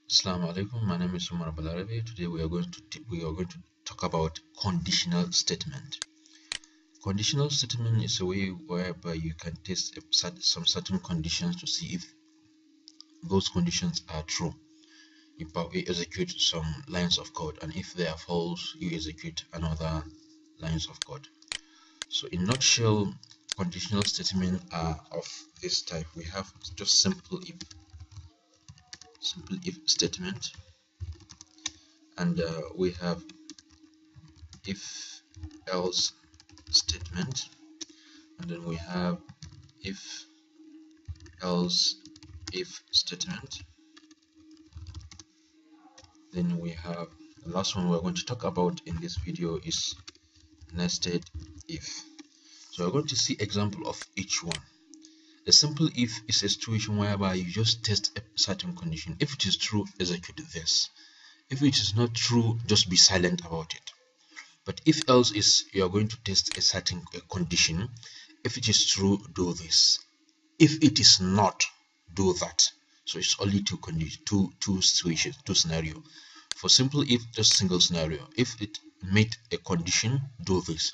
Assalamu alaikum. My name is Umar Balarabe. Today we are going to talk about conditional statement. Conditional statement is a way whereby you can test some certain conditions to see if those conditions are true. You execute some lines of code, and if they are false, you execute another lines of code. So in nutshell, conditional statements are of this type. We have just simple if statement, and we have if else statement, and then we have if else if statement. Then we have the last one we're going to talk about in this video is nested if. So we're going to see example of each one. A simple if is a situation whereby you just test a certain condition. If it is true, execute this. If it is not true, just be silent about it. But if else is you are going to test a certain condition. If it is true, do this. If it is not, do that. So it's only two situations, two scenario. For simple if, just single scenario. If it met a condition, do this.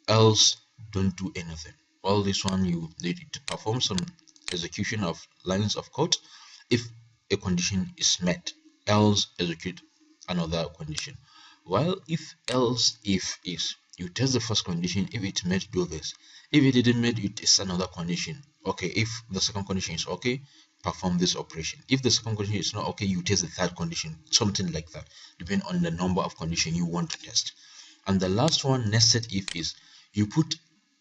Else, don't do anything. All this one you need to perform some execution of lines of code if a condition is met. Else, execute another condition. While if else if is, you test the first condition. If it met, do this. If it didn't met, you test another condition. Okay, if the second condition is okay, perform this operation. If the second condition is not okay, you test the third condition, something like that, depending on the number of conditions you want to test. And the last one, nested if, is you put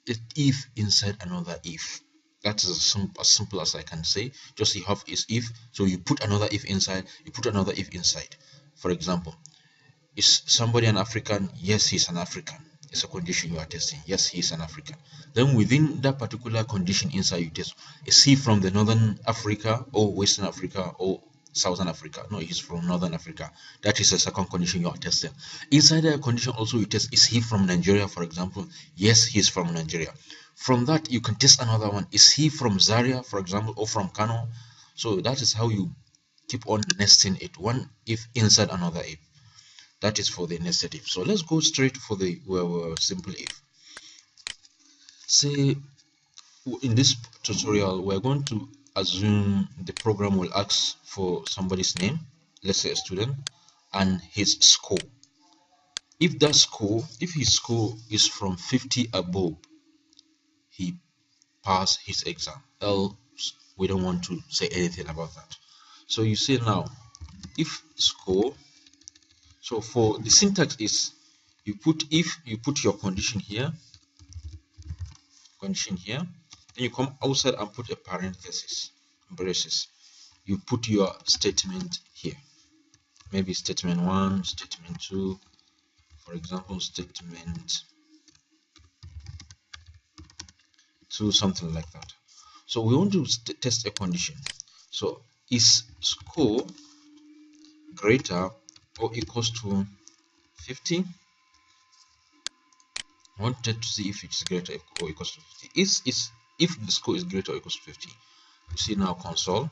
the if inside another if. That is as simple as I can say. Just you have is if, so you put another if inside, you put another if inside. For example, is somebody an African? Yes, he's an African. It's a condition you are testing. Yes, he is an African. Then within that particular condition inside you test, is he from the Northern Africa or Western Africa or Southern Africa? No, he's from Northern Africa. That is a second condition you are testing. Inside that condition also you test, is he from Nigeria, for example? Yes, he's from Nigeria. From that you can test another one. Is he from Zaria, for example, or from Kano? So that is how you keep on nesting it, one if inside another if. That is for the nested if. So let's go straight for the simple if. Say in this tutorial we're going to assume the program will ask for somebody's name, let's say a student, and his score. If his score is from 50 above, he passed his exam. Else we don't want to say anything about that. So you say now if score. So for the syntax is you put your condition here, then you come outside and put a parenthesis, braces. You put your statement here, maybe statement 1, statement 2, for example, statement 2, something like that. So we want to test a condition. So is score greater or equals to 50? I wanted to see if it's greater or equals to 50. If the score is greater or equals to 50, you see now console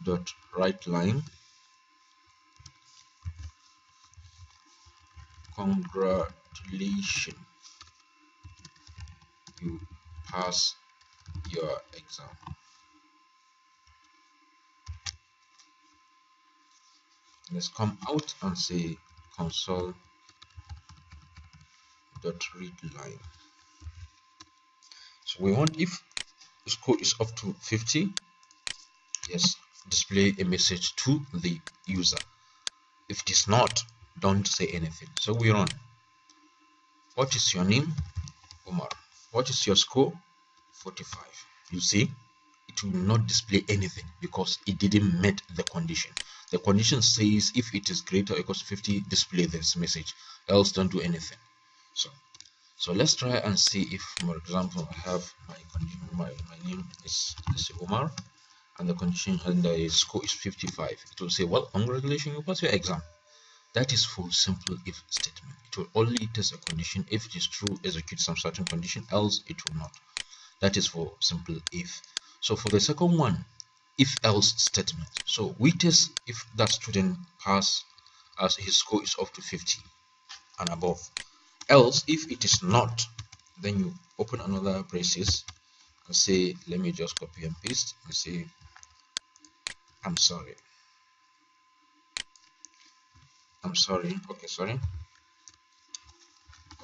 dot write line, congratulations, you pass your exam. Let's come out and say console dot read line. So we want, if the score is up to 50, yes, display a message to the user. If it is not, don't say anything. So we run. What is your name? Omar. What is your score? 45. You see, it will not display anything because it didn't meet the condition. The condition says if it is greater or equals to 50, display this message, else don't do anything. So let's try and see if, for example, I have my condition, my name is, let's say, Omar, and the condition and the score is 55. It will say, well, congratulations, you pass your exam. That is for simple if statement. It will only test a condition. If it is true, execute some certain condition, else it will not. That is for simple if. So for the second one, if else statement. So we test if that student pass as his score is up to 50 and above. Else, if it is not, then you open another braces and say, let me just copy and paste and say, I'm sorry, okay, sorry,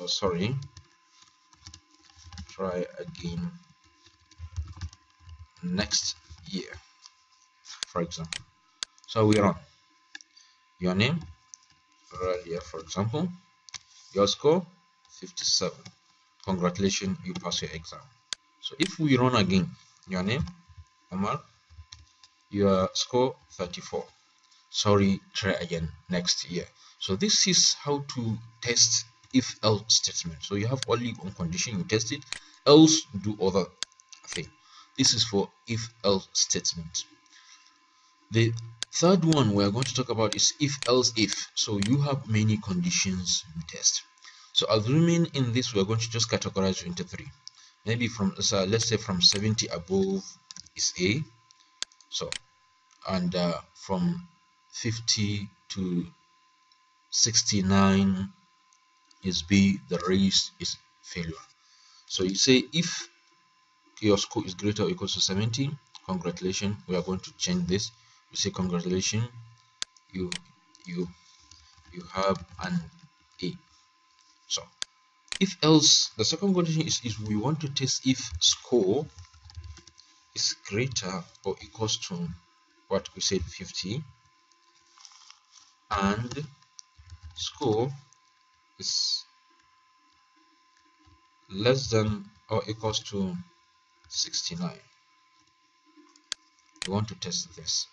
oh sorry, try again next year, for example. So we run your name right here, for example, your score 57, congratulations, you pass your exam. So if we run again, your name Omar, your score 34, sorry, try again next year. So this is how to test if else statement. So you have only one condition, you test it, else do other thing. This is for if else statement. The third one we're going to talk about is if else if. So you have many conditions you test. So assuming in this we're going to just categorize into three. Maybe from let's say from 70 above is A. So and from 50 to 69 is B, the rest is failure. So you say if your score is greater or equal to 70, congratulations, we are going to change this. We say congratulations, you have an A. So if else, the second condition is we want to test if score is greater or equals to what we said 50 and score is less than or equals to 69. We want to test this.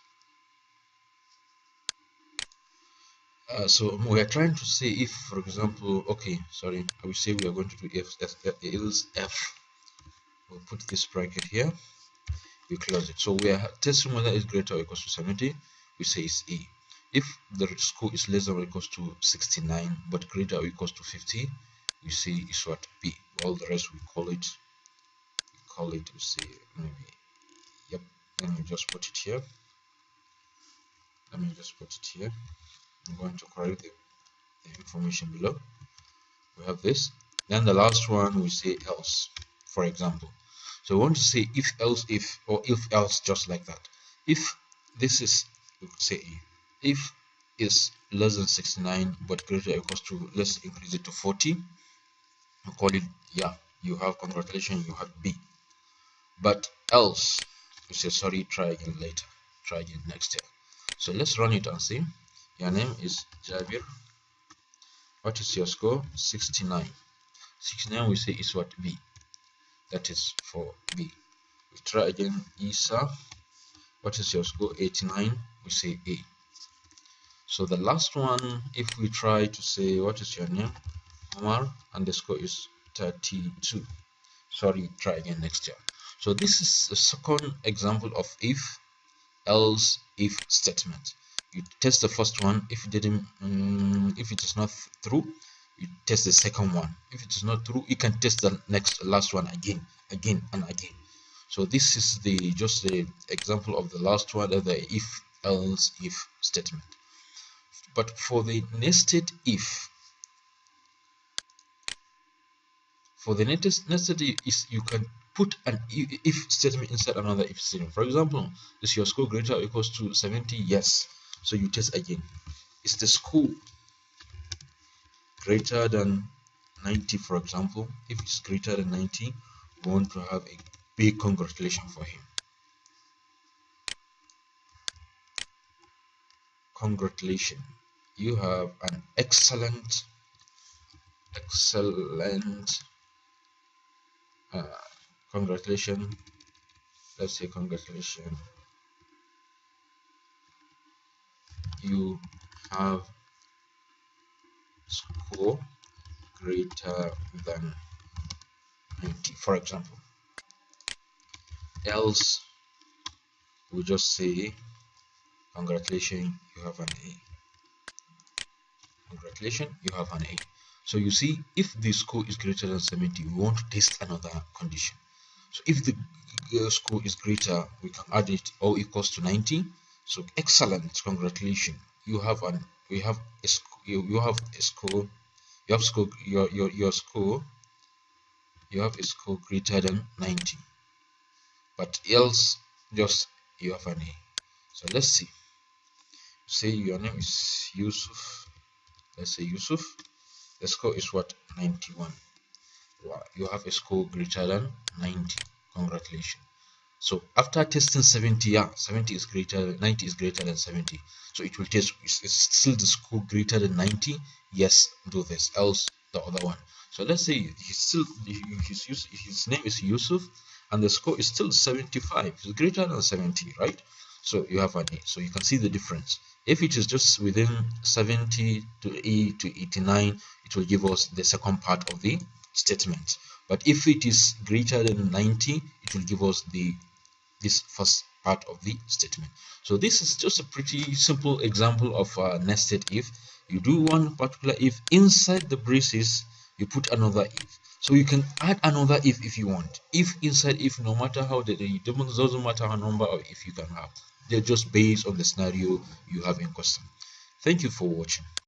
So we are trying to say if, for example, okay, sorry, I will say we are going to do else F. We'll put this bracket here. We close it. So we are testing whether it's greater or equals to 70. We say it's A. If the score is less than or equals to 69 but greater or equals to 50, we say it's what B. All the rest we call it. We say maybe. Yep. Let me just put it here. I'm going to correct the information below. We have this. Then the last one we say else, for example. So we want to say if else if, or if else, just like that. If this is, we could say if is less than 69 but greater or equals to, let's increase it to 40, we call it, yeah, you have congratulations, you have B. But else, we say sorry, try again later, try again next year. So let's run it and see. Your name is Jabir. What is your score? 69. 69 we say is what? B. That is for B. We try again. Isa. What is your score? 89. We say A. So the last one, if we try to say what is your name? Omar, and the score is 32. Sorry, try again next year. So this is the second example of if else if statement. You test the first one. If it didn't, if it is not true, you test the second one. If it is not true, you can test the last one again and again. So this is just the example of the last one, the if else if statement. But for the nested if, is you can put an if statement inside another if statement. For example, is your score greater or equals to 70? Yes. So you test again. Is the score greater than 90, for example? If it's greater than 90, we want to have a big congratulation for him. Congratulations, you have an excellent congratulations. Let's say congratulations, you have score greater than 90, for example. Else we just say congratulations, you have an A. Congratulations, you have an A. So you see, if the score is greater than 70, we want to test another condition. So if the score is greater, we can add it or equals to 90. So excellent, congratulations. You have a score, you have a score, you have score your score, you have a score greater than 90. But else just you have an A. So let's see. Say your name is Yusuf. Let's say Yusuf. The score is what? 91. Wow, you have a score greater than 90. Congratulations. So after testing 70, yeah, 70 is greater than 90 is greater than 70. So it will test, it's still the score greater than 90. Yes, do this, else the other one. So let's say he's still his name is Yusuf and the score is still 75. It's greater than 70, right? So you have an A. So you can see the difference. If it is just within 70 to A to 89, it will give us the second part of the statement. But if it is greater than 90, it will give us this first part of the statement. So this is just a pretty simple example of a nested if. You do one particular if, inside the braces you put another if. So you can add another if you want. If inside if, no matter how it doesn't matter how number of if you can have. They're just based on the scenario you have in question. Thank you for watching.